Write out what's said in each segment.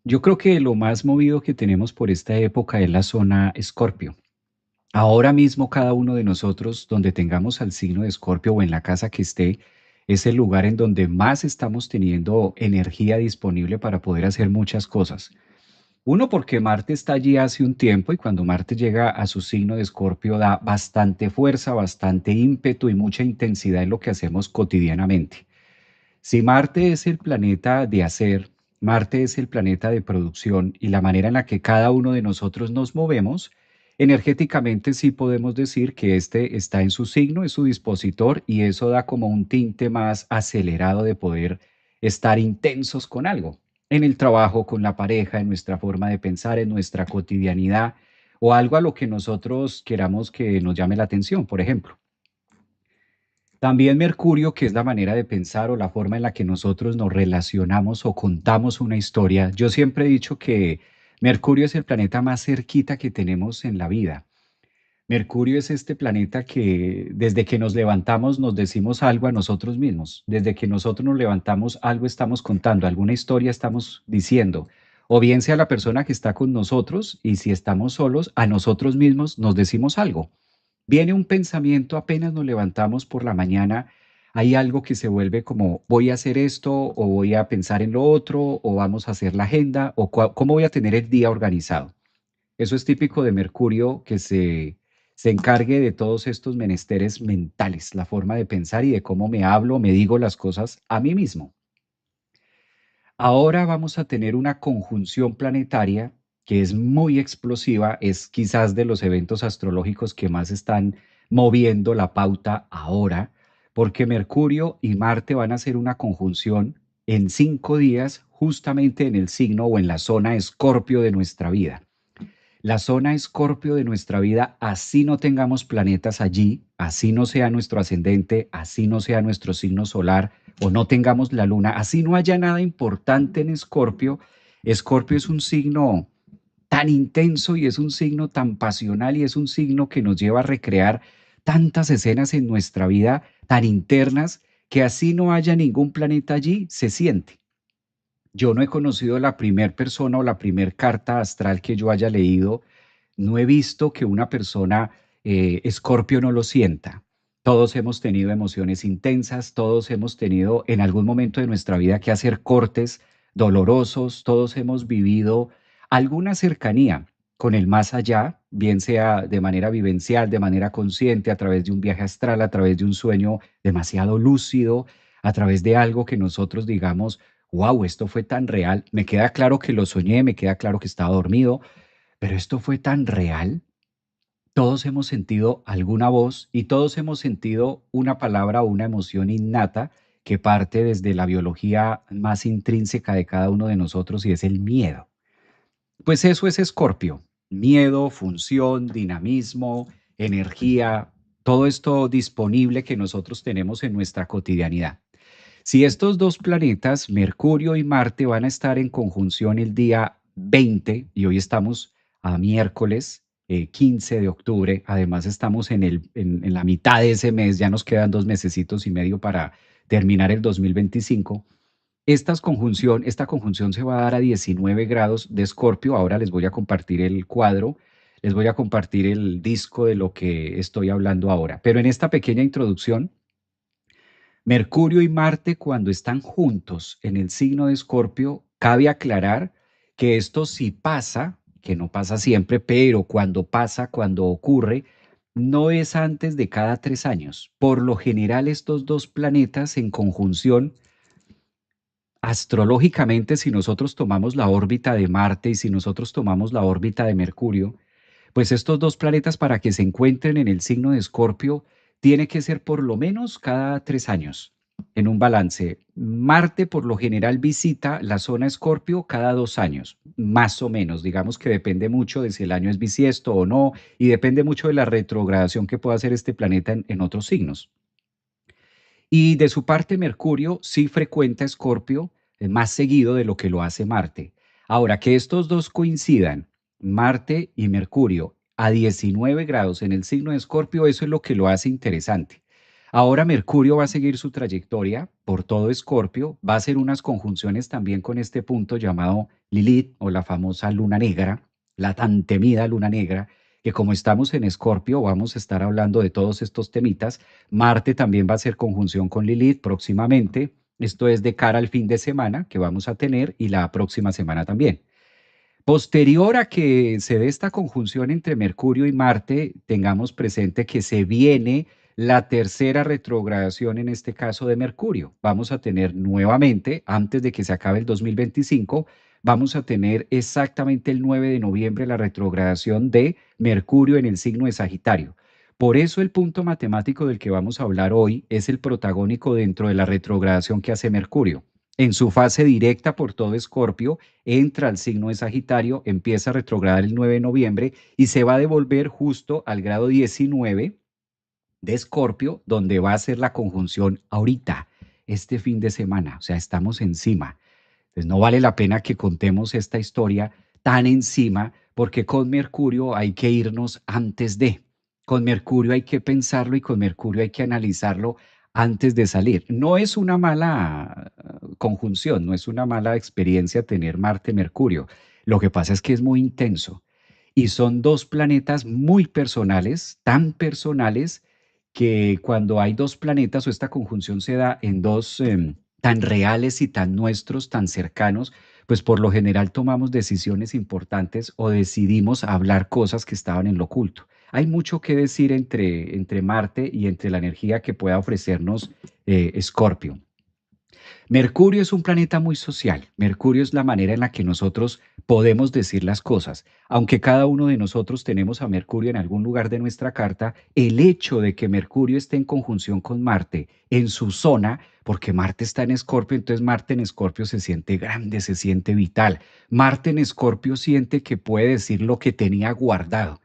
Yo creo que lo más movido que tenemos por esta época es la zona Escorpio. Ahora mismo cada uno de nosotros, donde tengamos al signo de Escorpio o en la casa que esté, es el lugar en donde más estamos teniendo energía disponible para poder hacer muchas cosas. Uno, porque Marte está allí hace un tiempo y cuando Marte llega a su signo de Escorpio da bastante fuerza, bastante ímpetu y mucha intensidad en lo que hacemos cotidianamente. Si Marte es el planeta de hacer, Marte es el planeta de producción y la manera en la que cada uno de nosotros nos movemos, energéticamente sí podemos decir que este está en su signo, es su dispositor y eso da como un tinte más acelerado de poder estar intensos con algo, en el trabajo, con la pareja, en nuestra forma de pensar, en nuestra cotidianidad o algo a lo que nosotros queramos que nos llame la atención, por ejemplo. También Mercurio, que es la manera de pensar o la forma en la que nosotros nos relacionamos o contamos una historia. Yo siempre he dicho que Mercurio es el planeta más cerquita que tenemos en la vida. Mercurio es este planeta que desde que nos levantamos nos decimos algo a nosotros mismos. Desde que nosotros nos levantamos algo estamos contando, alguna historia estamos diciendo. O bien sea la persona que está con nosotros y si estamos solos, a nosotros mismos nos decimos algo. Viene un pensamiento apenas nos levantamos por la mañana, hay algo que se vuelve como voy a hacer esto o voy a pensar en lo otro o vamos a hacer la agenda o cómo voy a tener el día organizado. Eso es típico de Mercurio que se encargue de todos estos menesteres mentales, la forma de pensar y de cómo me hablo, me digo las cosas a mí mismo. Ahora vamos a tener una conjunción planetaria que es muy explosiva, es quizás de los eventos astrológicos que más están moviendo la pauta ahora, porque Mercurio y Marte van a hacer una conjunción en 5 días, justamente en el signo o en la zona Escorpio de nuestra vida. La zona Escorpio de nuestra vida, así no tengamos planetas allí, así no sea nuestro ascendente, así no sea nuestro signo solar o no tengamos la luna, así no haya nada importante en Escorpio. Escorpio es un signo tan intenso y es un signo tan pasional y es un signo que nos lleva a recrear tantas escenas en nuestra vida tan internas que así no haya ningún planeta allí, se siente. Yo no he conocido la primer persona o la primer carta astral que yo haya leído, no he visto que una persona Escorpio no lo sienta. Todos hemos tenido emociones intensas, todos hemos tenido en algún momento de nuestra vida que hacer cortes dolorosos, todos hemos vivido alguna cercanía con el más allá, bien sea de manera vivencial, de manera consciente, a través de un viaje astral, a través de un sueño demasiado lúcido, a través de algo que nosotros digamos, wow, esto fue tan real. Me queda claro que lo soñé, me queda claro que estaba dormido, pero esto fue tan real. Todos hemos sentido alguna voz y todos hemos sentido una palabra o una emoción innata que parte desde la biología más intrínseca de cada uno de nosotros y es el miedo. Pues eso es Escorpio. Miedo, función, dinamismo, energía, todo esto disponible que nosotros tenemos en nuestra cotidianidad. Si estos dos planetas, Mercurio y Marte, van a estar en conjunción el día 20, y hoy estamos a miércoles 15 de octubre, además estamos en la mitad de ese mes, ya nos quedan 2 mesecitos y medio para terminar el 2025. Esta conjunción se va a dar a 19 grados de Escorpio. Ahora les voy a compartir el cuadro, les voy a compartir el disco de lo que estoy hablando ahora. Pero en esta pequeña introducción, Mercurio y Marte, cuando están juntos en el signo de Escorpio, cabe aclarar que esto sí pasa, que no pasa siempre, pero cuando pasa, cuando ocurre, no es antes de cada 3 años. Por lo general, estos dos planetas en conjunción, astrológicamente, si nosotros tomamos la órbita de Marte y si nosotros tomamos la órbita de Mercurio, pues estos dos planetas para que se encuentren en el signo de Escorpio tiene que ser por lo menos cada 3 años en un balance. Marte por lo general visita la zona Escorpio cada 2 años, más o menos. Digamos que depende mucho de si el año es bisiesto o no y depende mucho de la retrogradación que pueda hacer este planeta en otros signos. Y de su parte, Mercurio sí frecuenta Escorpio más seguido de lo que lo hace Marte. Ahora, que estos dos coincidan, Marte y Mercurio, a 19 grados en el signo de Escorpio, eso es lo que lo hace interesante. Ahora Mercurio va a seguir su trayectoria por todo Escorpio, va a hacer unas conjunciones también con este punto llamado Lilith o la famosa luna negra, la tan temida luna negra, que como estamos en Escorpio vamos a estar hablando de todos estos temitas. Marte también va a hacer conjunción con Lilith próximamente. Esto es de cara al fin de semana que vamos a tener y la próxima semana también. Posterior a que se dé esta conjunción entre Mercurio y Marte, tengamos presente que se viene la tercera retrogradación, en este caso de Mercurio. Vamos a tener nuevamente, antes de que se acabe el 2025, vamos a tener exactamente el 9 de noviembre la retrogradación de Mercurio en el signo de Sagitario. Por eso el punto matemático del que vamos a hablar hoy es el protagónico dentro de la retrogradación que hace Mercurio. En su fase directa por todo Escorpio, entra al signo de Sagitario, empieza a retrogradar el 9 de noviembre y se va a devolver justo al grado 19 de Escorpio, donde va a ser la conjunción ahorita, este fin de semana. O sea, estamos encima. Entonces no vale la pena que contemos esta historia tan encima, porque con Mercurio hay que irnos antes de. Con Mercurio hay que pensarlo y con Mercurio hay que analizarlo antes de salir. No es una mala conjunción, no es una mala experiencia tener Marte-Mercurio. Lo que pasa es que es muy intenso y son dos planetas muy personales, tan personales que cuando hay dos planetas o esta conjunción se da en dos tan reales y tan nuestros, tan cercanos, pues por lo general tomamos decisiones importantes o decidimos hablar cosas que estaban en lo oculto. Hay mucho que decir entre Marte y entre la energía que pueda ofrecernos Escorpio. Mercurio es un planeta muy social. Mercurio es la manera en la que nosotros podemos decir las cosas. Aunque cada uno de nosotros tenemos a Mercurio en algún lugar de nuestra carta, el hecho de que Mercurio esté en conjunción con Marte en su zona, porque Marte está en Escorpio, entonces Marte en Escorpio se siente grande, se siente vital. Marte en Escorpio siente que puede decir lo que tenía guardado.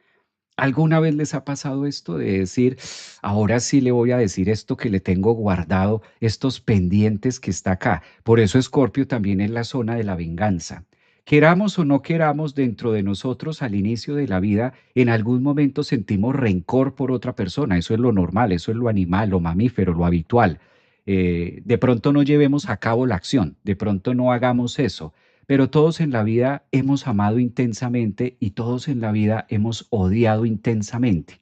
¿Alguna vez les ha pasado esto de decir, ahora sí le voy a decir esto que le tengo guardado, estos pendientes que está acá? Por eso Escorpio también es la zona de la venganza. Queramos o no queramos, dentro de nosotros al inicio de la vida, en algún momento sentimos rencor por otra persona. Eso es lo normal, eso es lo animal, lo mamífero, lo habitual. De pronto no llevemos a cabo la acción, de pronto no hagamos eso, pero todos en la vida hemos amado intensamente y todos en la vida hemos odiado intensamente.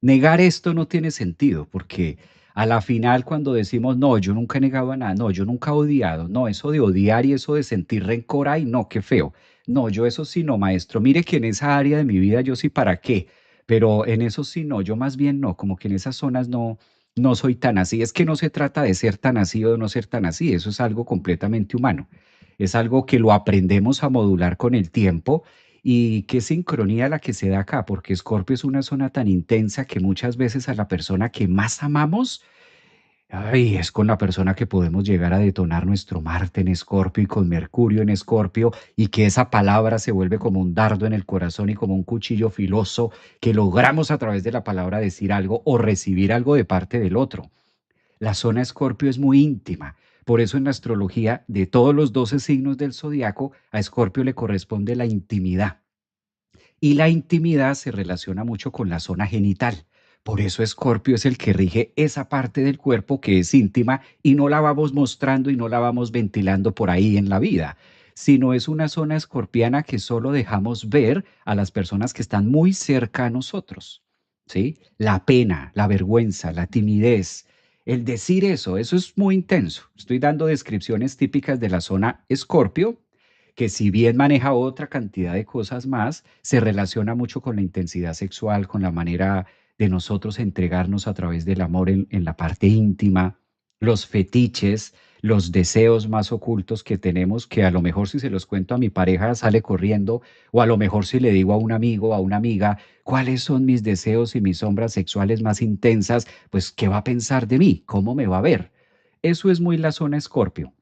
Negar esto no tiene sentido, porque a la final cuando decimos, no, yo nunca he negado a nada, no, yo nunca he odiado, no, eso de odiar y eso de sentir rencor, ay, no, qué feo. No, yo eso sí no, maestro. Mire que en esa área de mi vida yo sí para qué, pero en eso sí no, yo más bien no, como que en esas zonas no, no soy tan así. Es que no se trata de ser tan así o de no ser tan así, eso es algo completamente humano. Es algo que lo aprendemos a modular con el tiempo y qué sincronía la que se da acá, porque Escorpio es una zona tan intensa que muchas veces a la persona que más amamos, ay, es con la persona que podemos llegar a detonar nuestro Marte en Escorpio y con Mercurio en Escorpio, y que esa palabra se vuelve como un dardo en el corazón y como un cuchillo filoso que logramos a través de la palabra decir algo o recibir algo de parte del otro. La zona Escorpio es muy íntima. Por eso en la astrología de todos los 12 signos del zodiaco, a Escorpio le corresponde la intimidad. Y la intimidad se relaciona mucho con la zona genital. Por eso Escorpio es el que rige esa parte del cuerpo que es íntima y no la vamos mostrando y no la vamos ventilando por ahí en la vida, sino es una zona escorpiana que solo dejamos ver a las personas que están muy cerca a nosotros. ¿Sí? La pena, la vergüenza, la timidez, el decir eso es muy intenso. Estoy dando descripciones típicas de la zona Escorpio, que si bien maneja otra cantidad de cosas más, se relaciona mucho con la intensidad sexual, con la manera de nosotros entregarnos a través del amor en la parte íntima, los fetiches, los deseos más ocultos que tenemos, que a lo mejor si se los cuento a mi pareja sale corriendo, o a lo mejor si le digo a un amigo o a una amiga cuáles son mis deseos y mis sombras sexuales más intensas, pues ¿qué va a pensar de mí? ¿Cómo me va a ver? Eso es muy la zona Escorpio.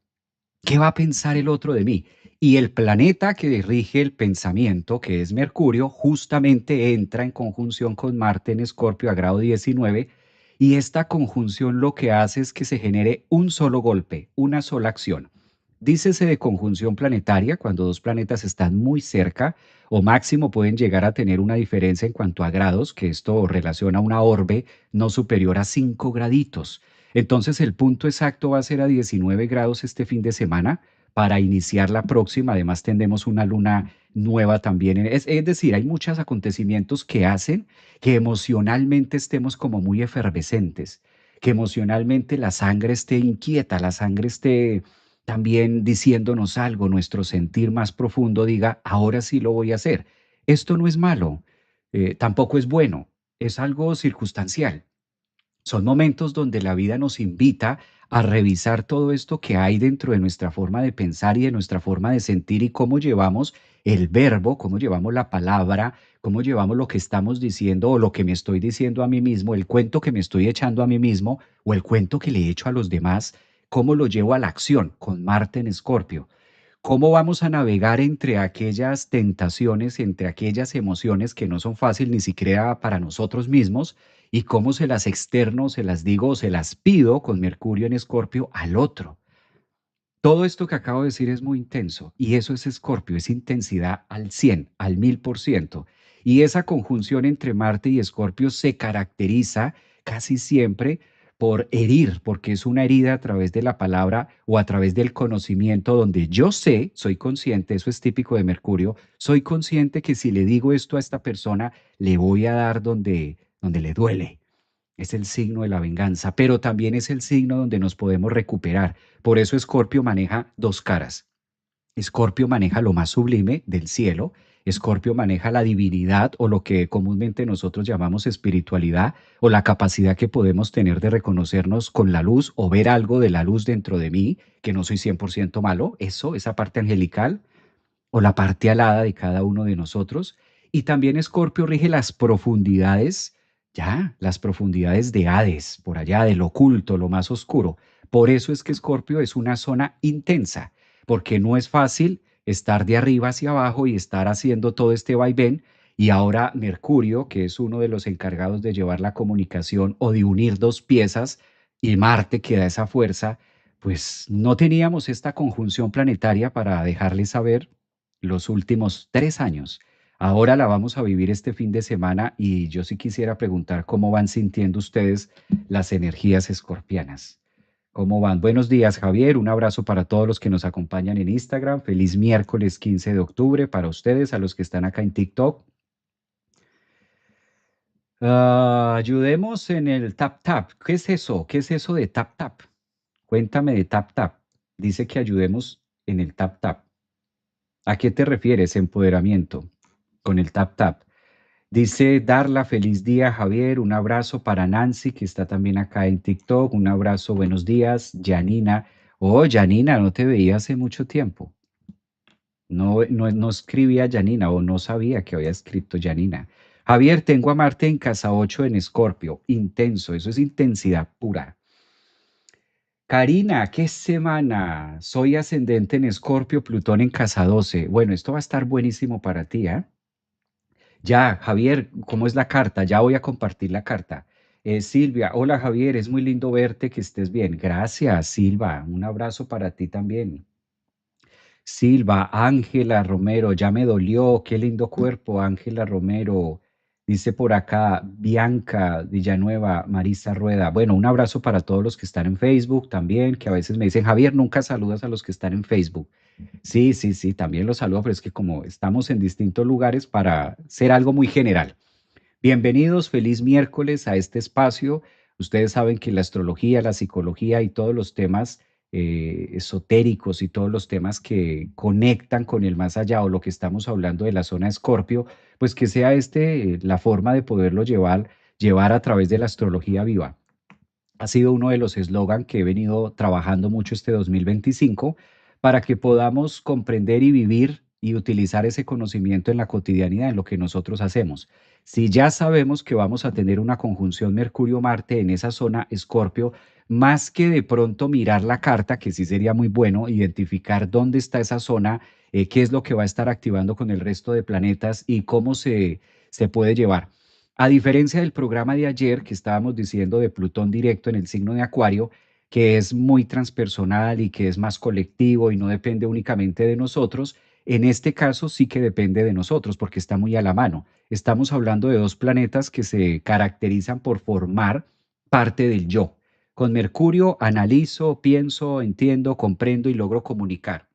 ¿Qué va a pensar el otro de mí? Y el planeta que rige el pensamiento, que es Mercurio, justamente entra en conjunción con Marte en Escorpio a grado 19, y esta conjunción lo que hace es que se genere un solo golpe, una sola acción. Dícese de conjunción planetaria, cuando dos planetas están muy cerca o máximo pueden llegar a tener una diferencia en cuanto a grados, que esto relaciona una orbe no superior a 5 graditos. Entonces el punto exacto va a ser a 19 grados este fin de semana para iniciar la próxima. Además tendremos una luna nueva también. Es decir, hay muchos acontecimientos que hacen que emocionalmente estemos como muy efervescentes, que emocionalmente la sangre esté inquieta, la sangre esté también diciéndonos algo, nuestro sentir más profundo diga, ahora sí lo voy a hacer. Esto no es malo, tampoco es bueno, es algo circunstancial. Son momentos donde la vida nos invita a revisar todo esto que hay dentro de nuestra forma de pensar y de nuestra forma de sentir y cómo llevamos el verbo, cómo llevamos la palabra, cómo llevamos lo que estamos diciendo o lo que me estoy diciendo a mí mismo, el cuento que me estoy echando a mí mismo o el cuento que le echo a los demás, cómo lo llevo a la acción con Marte en Escorpio. ¿Cómo vamos a navegar entre aquellas tentaciones, entre aquellas emociones que no son fácil ni siquiera para nosotros mismos? ¿Y cómo se las externo, se las digo o se las pido con Mercurio en Escorpio al otro? Todo esto que acabo de decir es muy intenso y eso es Escorpio, es intensidad al 100, al 1000%. Y esa conjunción entre Marte y Escorpio se caracteriza casi siempre por herir, porque es una herida a través de la palabra o a través del conocimiento donde yo sé, soy consciente, eso es típico de Mercurio, soy consciente que si le digo esto a esta persona, le voy a dar donde le duele. Es el signo de la venganza, pero también es el signo donde nos podemos recuperar. Por eso Escorpio maneja dos caras. Escorpio maneja lo más sublime del cielo, Escorpio maneja la divinidad o lo que comúnmente nosotros llamamos espiritualidad o la capacidad que podemos tener de reconocernos con la luz o ver algo de la luz dentro de mí, que no soy 100% malo, eso, esa parte angelical o la parte alada de cada uno de nosotros. Y también Escorpio rige las profundidades, ya, las profundidades de Hades, por allá, del oculto, lo más oscuro. Por eso es que Escorpio es una zona intensa, porque no es fácil estar de arriba hacia abajo y estar haciendo todo este vaivén. Y ahora Mercurio, que es uno de los encargados de llevar la comunicación o de unir dos piezas, y Marte, que da esa fuerza, pues no teníamos esta conjunción planetaria para dejarles saber los últimos 3 años. Ahora la vamos a vivir este fin de semana y yo sí quisiera preguntar cómo van sintiendo ustedes las energías escorpianas. ¿Cómo van? Buenos días, Javier. Un abrazo para todos los que nos acompañan en Instagram. Feliz miércoles 15 de octubre para ustedes, a los que están acá en TikTok. Ayudemos en el tap tap. ¿Qué es eso? ¿Qué es eso de tap tap? Cuéntame de tap tap. Dice que ayudemos en el tap tap. ¿A qué te refieres, empoderamiento? Con el tap tap. Dice Darla, feliz día, Javier. Un abrazo para Nancy, que está también acá en TikTok. Un abrazo, buenos días. Janina. Oh, Janina, no te veía hace mucho tiempo. No escribía Janina o no sabía que había escrito Janina. Javier, tengo a Marte en casa 8 en Escorpio. Intenso, eso es intensidad pura. Karina, ¿qué semana? Soy ascendente en Escorpio, Plutón en casa 12. Bueno, esto va a estar buenísimo para ti, ¿ah? Ya, Javier, ¿cómo es la carta? Ya voy a compartir la carta. Silvia, hola Javier, es muy lindo verte, que estés bien. Gracias, Silva. Un abrazo para ti también. Silva, Ángela Romero, ya me dolió, qué lindo cuerpo, Ángela Romero. Dice por acá Bianca Villanueva, Marisa Rueda. Bueno, un abrazo para todos los que están en Facebook también, que a veces me dicen, Javier, nunca saludas a los que están en Facebook. Sí, sí, sí, también los saludo, pero es que como estamos en distintos lugares para ser algo muy general. Bienvenidos, feliz miércoles a este espacio. Ustedes saben que la astrología, la psicología y todos los temas esotéricos y todos los temas que conectan con el más allá o lo que estamos hablando de la zona Escorpio, pues que sea la forma de poderlo llevar a través de la astrología viva. Ha sido uno de los eslogan que he venido trabajando mucho este 2025 para que podamos comprender y vivir y utilizar ese conocimiento en la cotidianidad, en lo que nosotros hacemos. Si ya sabemos que vamos a tener una conjunción Mercurio-Marte en esa zona Escorpio, más que de pronto mirar la carta, que sí sería muy bueno, identificar dónde está esa zona, qué es lo que va a estar activando con el resto de planetas y cómo se puede llevar. A diferencia del programa de ayer que estábamos diciendo de Plutón directo en el signo de Acuario, que es muy transpersonal y que es más colectivo y no depende únicamente de nosotros, en este caso sí que depende de nosotros porque está muy a la mano. Estamos hablando de dos planetas que se caracterizan por formar parte del yo. Con Mercurio analizo, pienso, entiendo, comprendo y logro comunicar.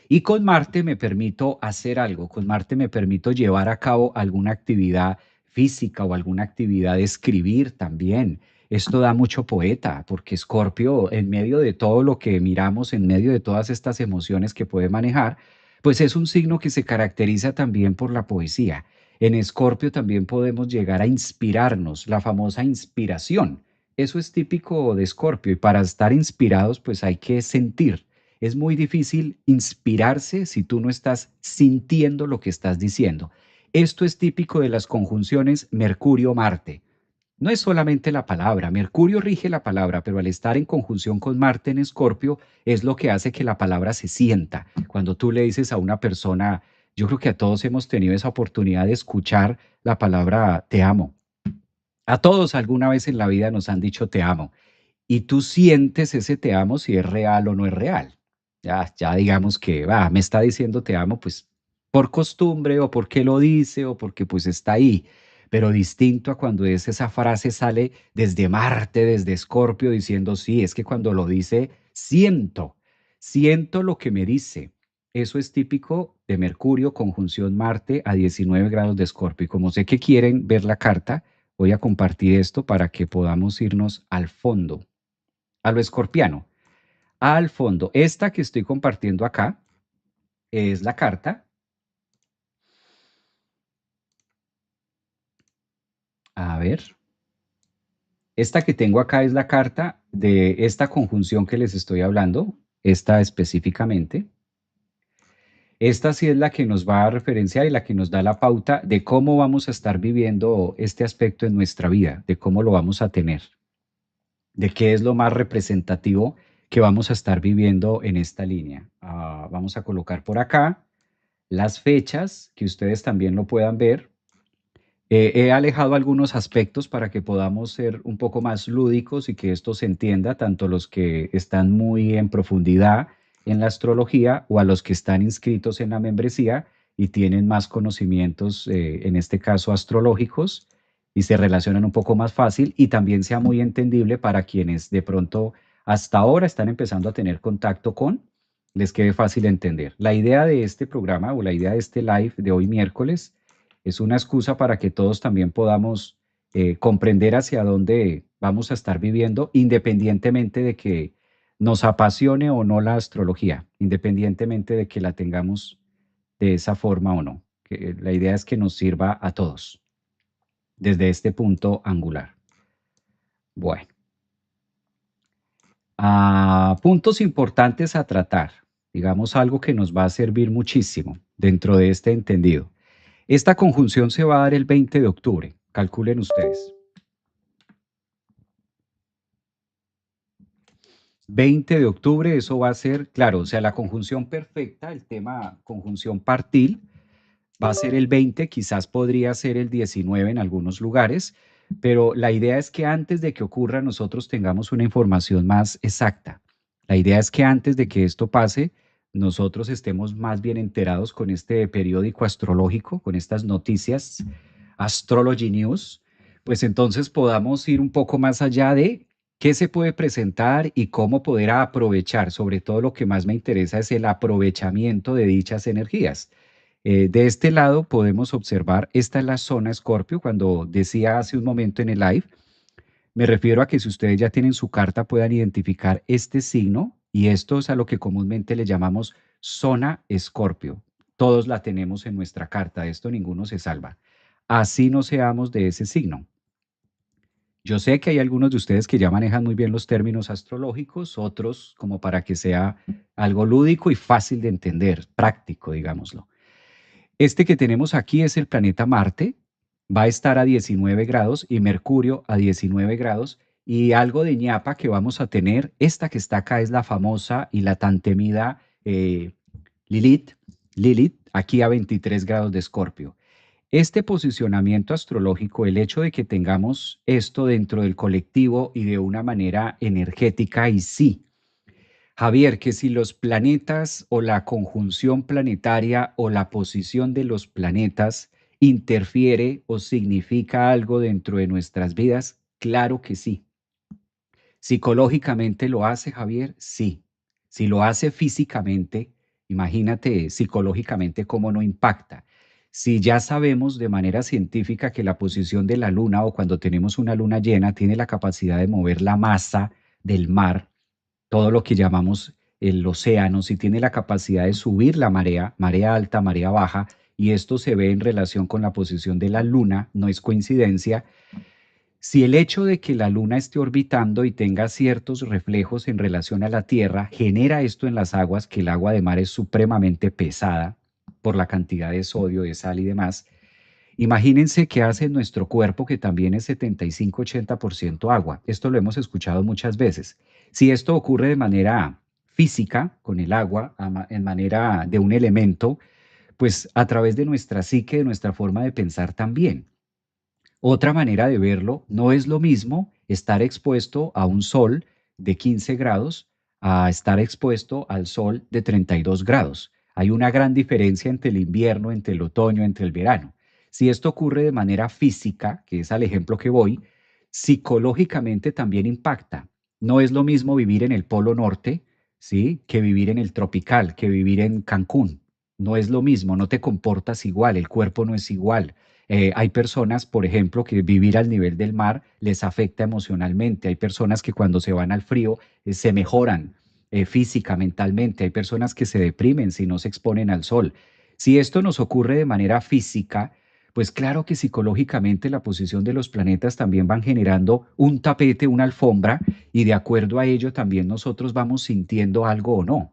Y con Marte me permito hacer algo, con Marte me permito llevar a cabo alguna actividad física o alguna actividad de escribir también. Esto da mucho poeta, porque Escorpio, en medio de todo lo que miramos, en medio de todas estas emociones que puede manejar, pues es un signo que se caracteriza también por la poesía. En Escorpio también podemos llegar a inspirarnos, la famosa inspiración. Eso es típico de Escorpio y para estar inspirados pues hay que sentir. Es muy difícil inspirarse si tú no estás sintiendo lo que estás diciendo. Esto es típico de las conjunciones Mercurio-Marte. No es solamente la palabra, Mercurio rige la palabra, pero al estar en conjunción con Marte en Escorpio es lo que hace que la palabra se sienta. Cuando tú le dices a una persona, yo creo que a todos hemos tenido esa oportunidad de escuchar la palabra te amo. A todos alguna vez en la vida nos han dicho te amo y tú sientes ese te amo si es real o no es real. Ya digamos que va, me está diciendo te amo, pues por costumbre o porque lo dice o porque pues está ahí. Pero distinto a cuando esa frase sale desde Marte, desde Escorpio, diciendo sí, es que cuando lo dice, siento lo que me dice. Eso es típico de Mercurio, conjunción Marte a 19 grados de Escorpio. Y como sé que quieren ver la carta, voy a compartir esto para que podamos irnos al fondo a lo escorpiano, al fondo. Esta que estoy compartiendo acá es la carta. A ver, esta que tengo acá es la carta de esta conjunción que les estoy hablando, esta específicamente. Esta sí es la que nos va a referenciar y la que nos da la pauta de cómo vamos a estar viviendo este aspecto en nuestra vida, de cómo lo vamos a tener, de qué es lo más representativo que vamos a estar viviendo en esta línea. Vamos a colocar por acá las fechas, que ustedes también lo puedan ver. He alejado algunos aspectos para que podamos ser un poco más lúdicos y que esto se entienda, tanto los que están muy en profundidad en la astrología o a los que están inscritos en la membresía y tienen más conocimientos, en este caso astrológicos, y se relacionan un poco más fácil y también sea muy entendible para quienes de pronto hasta ahora están empezando a tener contacto con, les quede fácil entender. La idea de este programa o la idea de este live de hoy miércoles es una excusa para que todos también podamos comprender hacia dónde vamos a estar viviendo, independientemente de que nos apasione o no la astrología, independientemente de que la tengamos de esa forma o no. La idea es que nos sirva a todos desde este punto angular. Bueno, puntos importantes a tratar, digamos algo que nos va a servir muchísimo dentro de este entendido. Esta conjunción se va a dar el 20 de octubre, calculen ustedes. 20 de octubre, eso va a ser, claro, o sea, la conjunción perfecta, el tema conjunción partil, va a ser el 20, quizás podría ser el 19 en algunos lugares, pero la idea es que antes de que ocurra nosotros tengamos una información más exacta. La idea es que antes de que esto pase, nosotros estemos más bien enterados con este periódico astrológico, con estas noticias, Astrology News, pues entonces podamos ir un poco más allá de qué se puede presentar y cómo poder aprovechar. Sobre todo lo que más me interesa es el aprovechamiento de dichas energías. De este lado podemos observar, esta es la zona Escorpio, cuando decía hace un momento en el live, me refiero a que si ustedes ya tienen su carta puedan identificar este signo y esto es a lo que comúnmente le llamamos zona Escorpio. Todos la tenemos en nuestra carta, de esto ninguno se salva. Así no seamos de ese signo. Yo sé que hay algunos de ustedes que ya manejan muy bien los términos astrológicos, otros como para que sea algo lúdico y fácil de entender, práctico, digámoslo. Este que tenemos aquí es el planeta Marte, va a estar a 19 grados y Mercurio a 19 grados y algo de ñapa que vamos a tener, esta que está acá es la famosa y la tan temida Lilith, Lilith, aquí a 23 grados de Escorpio. Este posicionamiento astrológico, el hecho de que tengamos esto dentro del colectivo y de una manera energética, y sí, Javier, que si los planetas o la conjunción planetaria o la posición de los planetas interfiere o significa algo dentro de nuestras vidas, claro que sí. ¿Psicológicamente lo hace, Javier? Sí. Si lo hace físicamente, imagínate psicológicamente cómo no impacta. Si ya sabemos de manera científica que la posición de la luna o cuando tenemos una luna llena tiene la capacidad de mover la masa del mar, todo lo que llamamos el océano, si tiene la capacidad de subir la marea, marea alta, marea baja, y esto se ve en relación con la posición de la luna, no es coincidencia. Si el hecho de que la Luna esté orbitando y tenga ciertos reflejos en relación a la Tierra genera esto en las aguas, que el agua de mar es supremamente pesada por la cantidad de sodio, de sal y demás, imagínense qué hace nuestro cuerpo, que también es 75-80% agua. Esto lo hemos escuchado muchas veces. Si esto ocurre de manera física, con el agua, en manera de un elemento, pues a través de nuestra psique, de nuestra forma de pensar también. Otra manera de verlo, no es lo mismo estar expuesto a un sol de 15 grados a estar expuesto al sol de 32 grados. Hay una gran diferencia entre el invierno, entre el otoño, entre el verano. Si esto ocurre de manera física, que es al ejemplo que voy, psicológicamente también impacta. No es lo mismo vivir en el Polo Norte, ¿sí?, que vivir en el tropical, que vivir en Cancún. No es lo mismo, no te comportas igual, el cuerpo no es igual. Hay personas, por ejemplo, que vivir al nivel del mar les afecta emocionalmente. Hay personas que cuando se van al frío se mejoran física, mentalmente. Hay personas que se deprimen si no se exponen al sol. Si esto nos ocurre de manera física, pues claro que psicológicamente la posición de los planetas también van generando un tapete, una alfombra, y de acuerdo a ello también nosotros vamos sintiendo algo o no.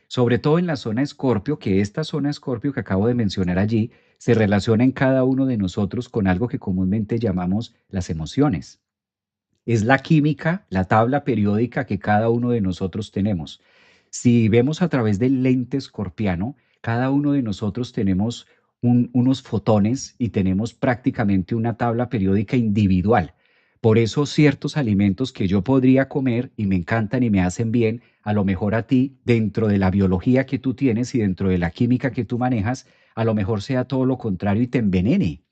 Sobre todo en la zona Escorpio, que esta zona Escorpio que acabo de mencionar allí, se relaciona en cada uno de nosotros con algo que comúnmente llamamos las emociones. Es la química, la tabla periódica que cada uno de nosotros tenemos. Si vemos a través del lente escorpiano, cada uno de nosotros tenemos unos fotones y tenemos prácticamente una tabla periódica individual. Por eso ciertos alimentos que yo podría comer y me encantan y me hacen bien, a lo mejor a ti, dentro de la biología que tú tienes y dentro de la química que tú manejas, a lo mejor sea todo lo contrario y te envenene.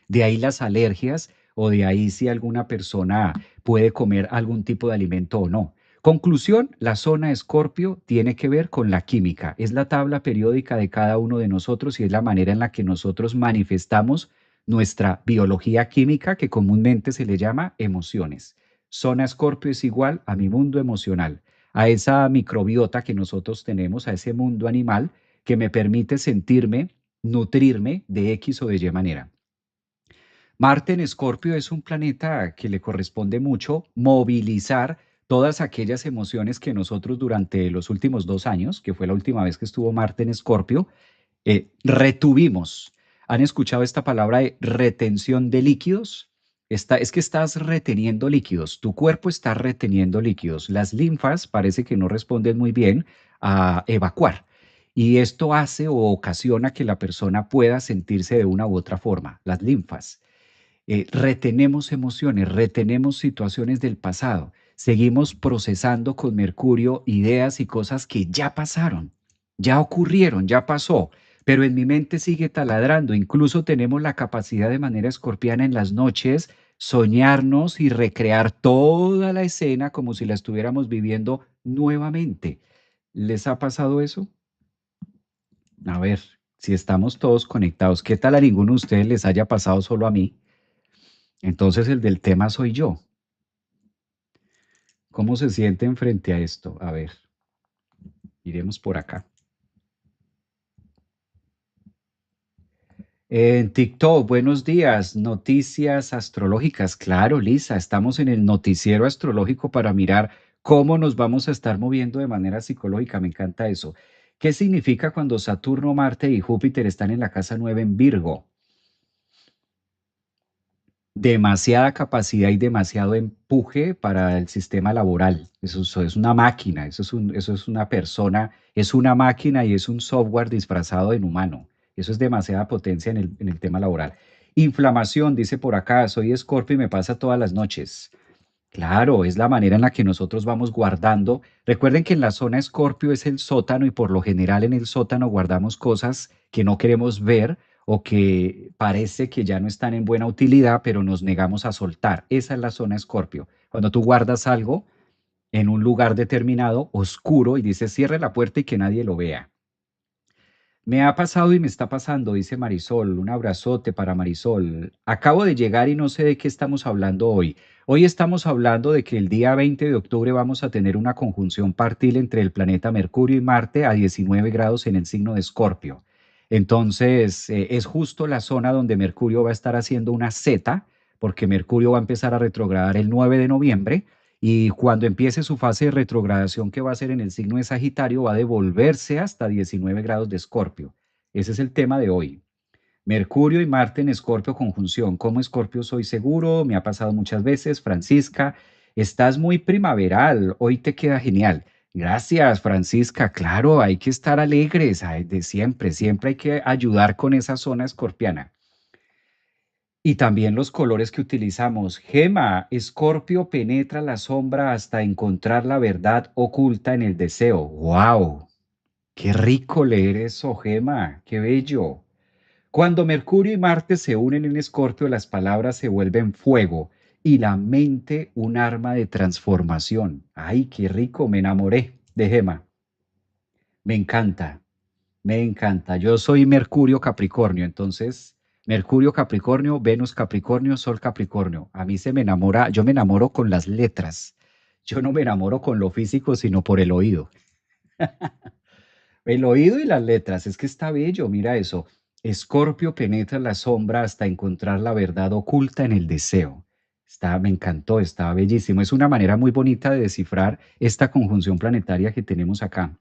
De ahí las alergias o de ahí si alguna persona puede comer algún tipo de alimento o no. Conclusión, la zona Escorpio tiene que ver con la química. Es la tabla periódica de cada uno de nosotros y es la manera en la que nosotros manifestamos nuestra biología química, que comúnmente se le llama emociones. Zona Escorpio es igual a mi mundo emocional, a esa microbiota que nosotros tenemos, a ese mundo animal que me permite sentirme, nutrirme de X o de Y manera. Marte en Escorpio es un planeta que le corresponde mucho movilizar todas aquellas emociones que nosotros durante los últimos 2 años, que fue la última vez que estuvo Marte en Escorpio, retuvimos. ¿Han escuchado esta palabra de retención de líquidos? Es que estás reteniendo líquidos, tu cuerpo está reteniendo líquidos. Las linfas parece que no responden muy bien a evacuar. Y esto hace o ocasiona que la persona pueda sentirse de una u otra forma, las linfas. Retenemos emociones, retenemos situaciones del pasado, seguimos procesando con Mercurio ideas y cosas que ya pasaron, ya ocurrieron, ya pasó, pero en mi mente sigue taladrando. Incluso tenemos la capacidad de manera escorpiana en las noches soñarnos y recrear toda la escena como si la estuviéramos viviendo nuevamente. ¿Les ha pasado eso? A ver, si estamos todos conectados, ¿qué tal a ninguno de ustedes les haya pasado, solo a mí? Entonces el del tema soy yo. ¿Cómo se sienten frente a esto? A ver, iremos por acá. En TikTok, buenos días, noticias astrológicas. Claro, Lisa, estamos en el noticiero astrológico para mirar cómo nos vamos a estar moviendo de manera psicológica. Me encanta eso. ¿Qué significa cuando Saturno, Marte y Júpiter están en la casa 9 en Virgo? Demasiada capacidad y demasiado empuje para el sistema laboral. Eso es una máquina, eso es una persona, es una máquina y es un software disfrazado en humano. Eso es demasiada potencia en el tema laboral. Inflamación, dice por acá, soy Escorpio y me pasa todas las noches. Claro, es la manera en la que nosotros vamos guardando. Recuerden que en la zona Escorpio es el sótano y por lo general en el sótano guardamos cosas que no queremos ver o que parece que ya no están en buena utilidad, pero nos negamos a soltar. Esa es la zona Escorpio. Cuando tú guardas algo en un lugar determinado, oscuro, y dices cierre la puerta y que nadie lo vea. Me ha pasado y me está pasando, dice Marisol. Un abrazote para Marisol. Acabo de llegar y no sé de qué estamos hablando hoy. Hoy estamos hablando de que el día 20 de octubre vamos a tener una conjunción partil entre el planeta Mercurio y Marte a 19 grados en el signo de Escorpio. Entonces, es justo la zona donde Mercurio va a estar haciendo una Z, porque Mercurio va a empezar a retrogradar el 9 de noviembre y cuando empiece su fase de retrogradación, que va a ser en el signo de Sagitario, va a devolverse hasta 19 grados de Escorpio. Ese es el tema de hoy. Mercurio y Marte en Escorpio conjunción. Como Escorpio soy seguro, me ha pasado muchas veces. Francisca, estás muy primaveral, hoy te queda genial. Gracias, Francisca. Claro, hay que estar alegres, ay, de siempre, siempre hay que ayudar con esa zona escorpiana. Y también los colores que utilizamos. Gema, Escorpio penetra la sombra hasta encontrar la verdad oculta en el deseo. ¡Wow! ¡Qué rico leer eso, Gema! ¡Qué bello! Cuando Mercurio y Marte se unen en Escorpio, las palabras se vuelven fuego y la mente un arma de transformación. ¡Ay, qué rico! Me enamoré de Gema. Me encanta. Me encanta. Yo soy Mercurio Capricornio, entonces Mercurio Capricornio, Venus Capricornio, Sol Capricornio. A mí se me enamora, yo me enamoro con las letras. Yo no me enamoro con lo físico, sino por el oído. El oído y las letras, es que está bello, mira eso. Escorpio penetra la sombra hasta encontrar la verdad oculta en el deseo. Está, me encantó, está bellísimo. Es una manera muy bonita de descifrar esta conjunción planetaria que tenemos acá.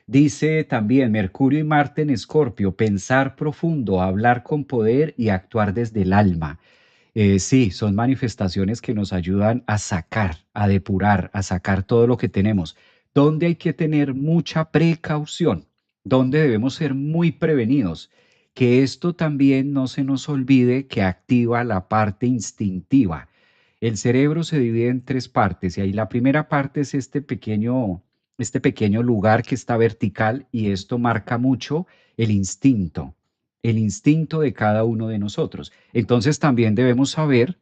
Dice también Mercurio y Marte en Escorpio, pensar profundo, hablar con poder y actuar desde el alma. Sí, son manifestaciones que nos ayudan a sacar, a depurar, a sacar todo lo que tenemos. Donde hay que tener mucha precaución, donde debemos ser muy prevenidos. Que esto también no se nos olvide que activa la parte instintiva. El cerebro se divide en tres partes y ahí la primera parte es este pequeño lugar que está vertical y esto marca mucho el instinto de cada uno de nosotros. Entonces también debemos saber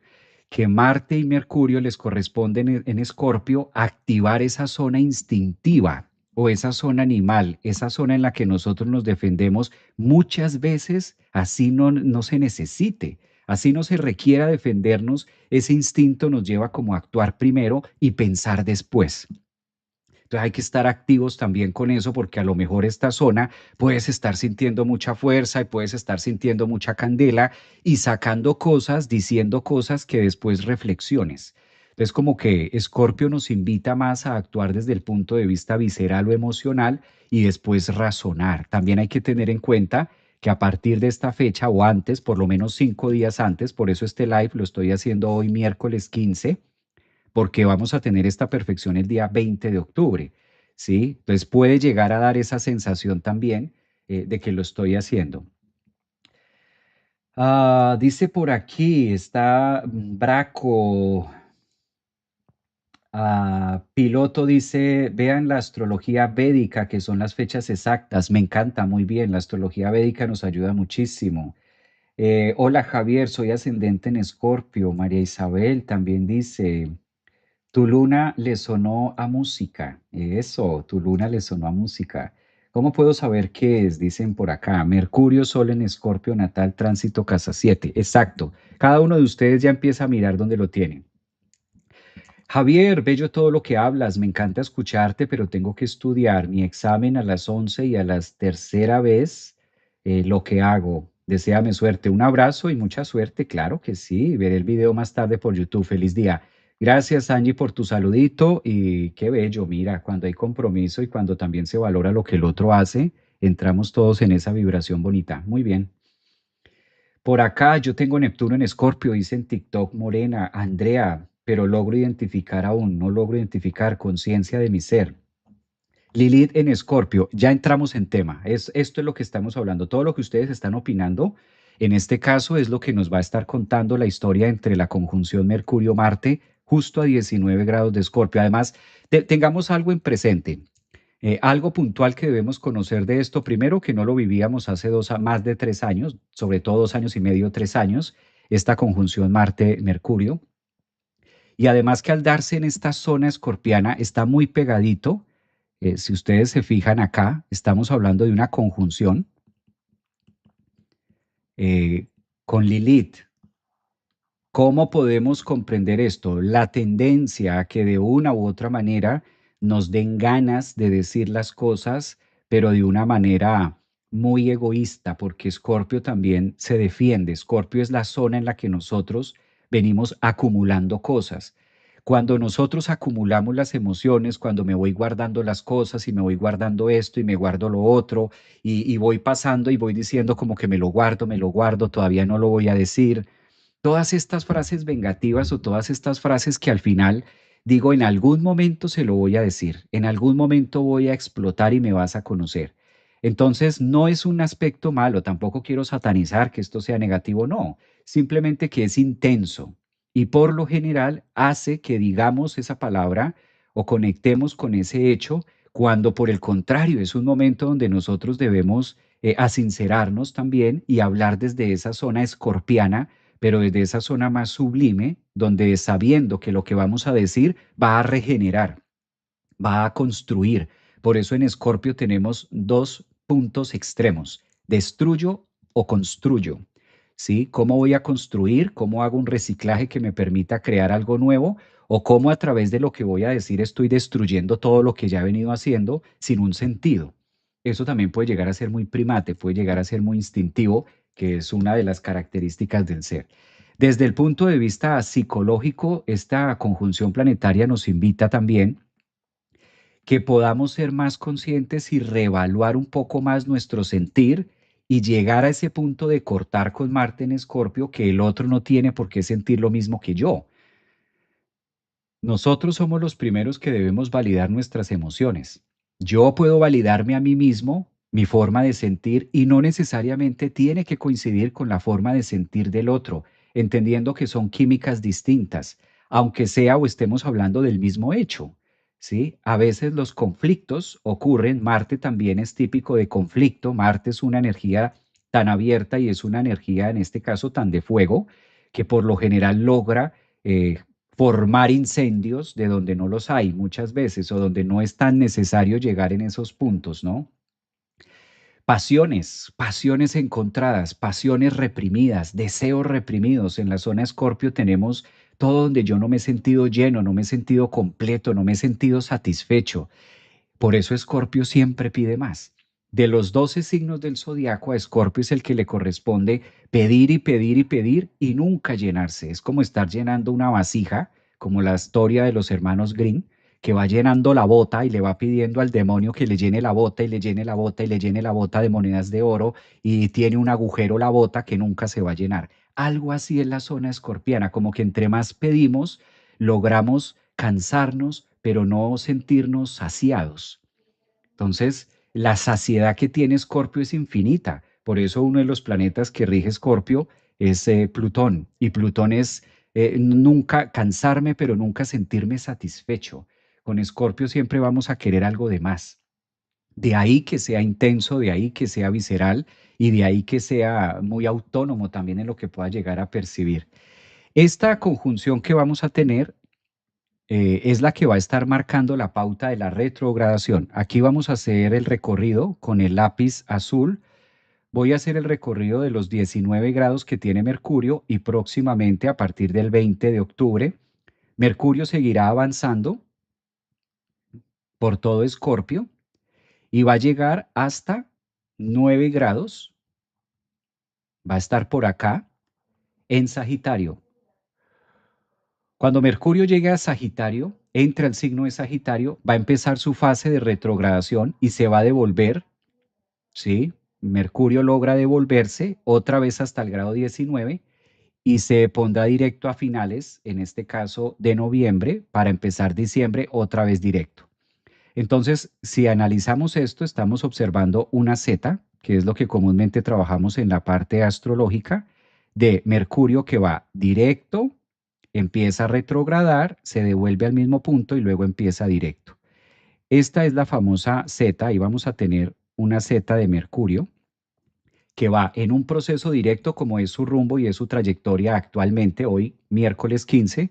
que Marte y Mercurio les corresponden en Escorpio activar esa zona instintiva o esa zona animal, esa zona en la que nosotros nos defendemos muchas veces así no se necesite, así no se requiera defendernos, ese instinto nos lleva como a actuar primero y pensar después. Entonces hay que estar activos también con eso porque a lo mejor esta zona puedes estar sintiendo mucha fuerza y puedes estar sintiendo mucha candela y sacando cosas, diciendo cosas que después reflexiones. Entonces como que Escorpio nos invita más a actuar desde el punto de vista visceral o emocional y después razonar. También hay que tener en cuenta que a partir de esta fecha o antes, por lo menos 5 días antes, por eso este live lo estoy haciendo hoy miércoles 15 porque vamos a tener esta perfección el día 20 de octubre, ¿sí? Entonces puede llegar a dar esa sensación también de que lo estoy haciendo. Dice por aquí, está Braco, Piloto dice, vean la astrología védica, que son las fechas exactas. Me encanta, muy bien, la astrología védica nos ayuda muchísimo. Hola Javier, soy ascendente en Escorpio. María Isabel también dice, tu luna le sonó a música. Eso, tu luna le sonó a música. ¿Cómo puedo saber qué es? Dicen por acá. Mercurio, Sol en Escorpio, natal, tránsito, casa 7. Exacto. Cada uno de ustedes ya empieza a mirar dónde lo tiene. Javier, bello todo lo que hablas. Me encanta escucharte, pero tengo que estudiar mi examen a las 11 y a las tercera vez lo que hago. Deséame suerte. Un abrazo y mucha suerte. Claro que sí. Veré el video más tarde por YouTube. Feliz día. Gracias, Angie, por tu saludito y qué bello. Mira, cuando hay compromiso y cuando también se valora lo que el otro hace, entramos todos en esa vibración bonita. Muy bien. Por acá yo tengo Neptuno en Escorpio, dice en TikTok Morena, Andrea, pero logro identificar aún, no logro identificar conciencia de mi ser. Lilith en Escorpio, ya entramos en tema. Esto es lo que estamos hablando. Todo lo que ustedes están opinando En este caso es lo que nos va a estar contando la historia entre la conjunción Mercurio-Marte justo a 19 grados de Escorpio. Además, tengamos algo en presente. Algo puntual que debemos conocer de esto, primero que no lo vivíamos hace más de 3 años, sobre todo 2 años y medio, 3 años, esta conjunción Marte-Mercurio. Y además que al darse en esta zona escorpiana está muy pegadito. Si ustedes se fijan acá, estamos hablando de una conjunción eh, con Lilith. ¿Cómo podemos comprender esto? La tendencia a que de una u otra manera nos den ganas de decir las cosas, pero de una manera muy egoísta, porque Escorpio también se defiende. Escorpio es la zona en la que nosotros venimos acumulando cosas. Cuando nosotros acumulamos las emociones, cuando me voy guardando las cosas y me voy guardando esto y me guardo lo otro y voy pasando y voy diciendo como que me lo guardo, todavía no lo voy a decir, todas estas frases vengativas o todas estas frases que al final digo, en algún momento se lo voy a decir, en algún momento voy a explotar y me vas a conocer. Entonces, no es un aspecto malo, tampoco quiero satanizar que esto sea negativo, no, simplemente que es intenso y por lo general hace que digamos esa palabra o conectemos con ese hecho cuando por el contrario es un momento donde nosotros debemos asincerarnos también y hablar desde esa zona escorpiana, pero desde esa zona más sublime, donde sabiendo que lo que vamos a decir va a regenerar, va a construir. Por eso en Escorpio tenemos dos puntos extremos, destruyo o construyo. ¿Sí? ¿Cómo voy a construir? ¿Cómo hago un reciclaje que me permita crear algo nuevo? ¿O cómo a través de lo que voy a decir estoy destruyendo todo lo que ya he venido haciendo sin un sentido? Eso también puede llegar a ser muy primate, puede llegar a ser muy instintivo, que es una de las características del ser. Desde el punto de vista psicológico, esta conjunción planetaria nos invita también que podamos ser más conscientes y reevaluar un poco más nuestro sentir y llegar a ese punto de cortar con Marte en Escorpio que el otro no tiene por qué sentir lo mismo que yo. Nosotros somos los primeros que debemos validar nuestras emociones. Yo puedo validarme a mí mismo, mi forma de sentir, y no necesariamente tiene que coincidir con la forma de sentir del otro, entendiendo que son químicas distintas, aunque sea o estemos hablando del mismo hecho. ¿Sí? A veces los conflictos ocurren, Marte también es típico de conflicto, Marte es una energía tan abierta y es una energía en este caso tan de fuego que por lo general logra formar incendios de donde no los hay muchas veces o donde no es tan necesario llegar en esos puntos, ¿no? Pasiones, pasiones encontradas, pasiones reprimidas, deseos reprimidos. En la zona Escorpio tenemos todo donde yo no me he sentido lleno, no me he sentido completo, no me he sentido satisfecho. Por eso Escorpio siempre pide más. De los 12 signos del zodiaco, a Escorpio es el que le corresponde pedir y pedir y pedir y nunca llenarse. Es como estar llenando una vasija, como la historia de los hermanos Grimm, que va llenando la bota y le va pidiendo al demonio que le llene la bota y le llene la bota y le llene la bota de monedas de oro y tiene un agujero la bota que nunca se va a llenar. Algo así es la zona escorpiana, como que entre más pedimos, logramos cansarnos, pero no sentirnos saciados. Entonces, la saciedad que tiene Escorpio es infinita. Por eso uno de los planetas que rige Escorpio es Plutón. Y Plutón es nunca cansarme, pero nunca sentirme satisfecho. Con Escorpio siempre vamos a querer algo de más. De ahí que sea intenso, de ahí que sea visceral y de ahí que sea muy autónomo también en lo que pueda llegar a percibir. Esta conjunción que vamos a tener es la que va a estar marcando la pauta de la retrogradación. Aquí vamos a hacer el recorrido con el lápiz azul. Voy a hacer el recorrido de los 19 grados que tiene Mercurio y próximamente a partir del 20 de octubre, Mercurio seguirá avanzando por todo Escorpio y va a llegar hasta 9 grados, va a estar por acá en Sagitario. Cuando Mercurio llegue a Sagitario, entra al signo de Sagitario, va a empezar su fase de retrogradación y se va a devolver, ¿sí? Mercurio logra devolverse otra vez hasta el grado 19 y se pondrá directo a finales, en este caso de noviembre, para empezar diciembre otra vez directo. Entonces, si analizamos esto, estamos observando una Z, que es lo que comúnmente trabajamos en la parte astrológica, de Mercurio que va directo, empieza a retrogradar, se devuelve al mismo punto y luego empieza directo. Esta es la famosa Z, y vamos a tener una Z de Mercurio que va en un proceso directo como es su rumbo y es su trayectoria actualmente, hoy miércoles 15,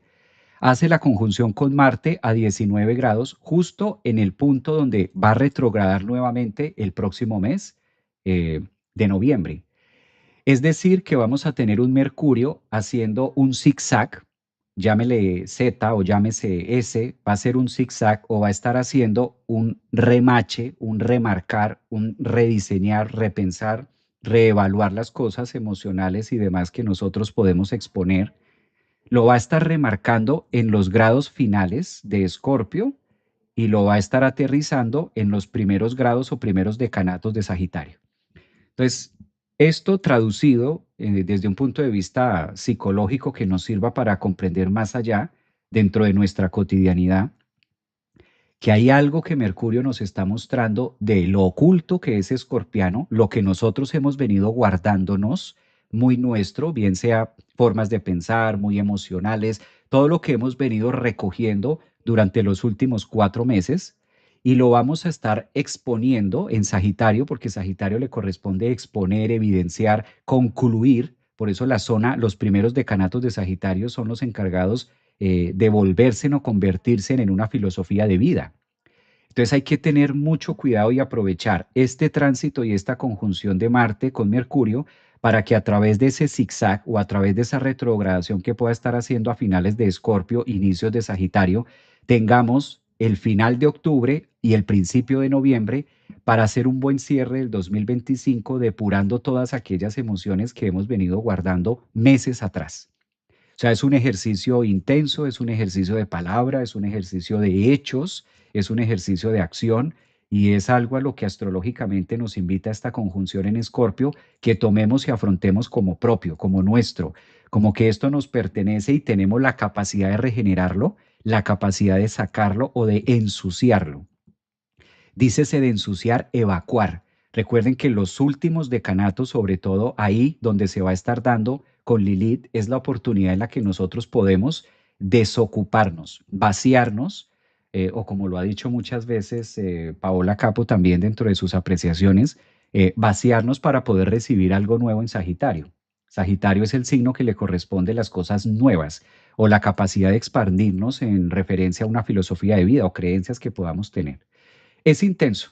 hace la conjunción con Marte a 19 grados, justo en el punto donde va a retrogradar nuevamente el próximo mes de noviembre. Es decir, que vamos a tener un Mercurio haciendo un zigzag, llámele Z o llámese S, va a ser un zigzag o va a estar haciendo un remache, un remarcar, un rediseñar, repensar, reevaluar las cosas emocionales y demás que nosotros podemos exponer. Lo va a estar remarcando en los grados finales de Escorpio y lo va a estar aterrizando en los primeros grados o primeros decanatos de Sagitario. Entonces, esto traducido desde un punto de vista psicológico que nos sirva para comprender más allá dentro de nuestra cotidianidad, que hay algo que Mercurio nos está mostrando de lo oculto que es Escorpiano, lo que nosotros hemos venido guardándonos muy nuestro, bien sea formas de pensar, muy emocionales, todo lo que hemos venido recogiendo durante los últimos 4 meses y lo vamos a estar exponiendo en Sagitario, porque Sagitario le corresponde exponer, evidenciar, concluir. Por eso la zona, los primeros decanatos de Sagitario son los encargados de volverse o convertirse en una filosofía de vida. Entonces hay que tener mucho cuidado y aprovechar este tránsito y esta conjunción de Marte con Mercurio para que a través de ese zigzag o a través de esa retrogradación que pueda estar haciendo a finales de Escorpio, inicios de Sagitario, tengamos el final de octubre y el principio de noviembre para hacer un buen cierre del 2025, depurando todas aquellas emociones que hemos venido guardando meses atrás. O sea, es un ejercicio intenso, es un ejercicio de palabra, es un ejercicio de hechos, es un ejercicio de acción y es algo a lo que astrológicamente nos invita esta conjunción en Escorpio, que tomemos y afrontemos como propio, como nuestro, como que esto nos pertenece y tenemos la capacidad de regenerarlo, la capacidad de sacarlo o de ensuciarlo. Dícese de ensuciar, evacuar. Recuerden que los últimos decanatos, sobre todo ahí donde se va a estar dando con Lilith, es la oportunidad en la que nosotros podemos desocuparnos, vaciarnos, o como lo ha dicho muchas veces Paola Capo también dentro de sus apreciaciones, vaciarnos para poder recibir algo nuevo en Sagitario. Sagitario es el signo que le corresponde las cosas nuevas o la capacidad de expandirnos en referencia a una filosofía de vida o creencias que podamos tener. Es intenso.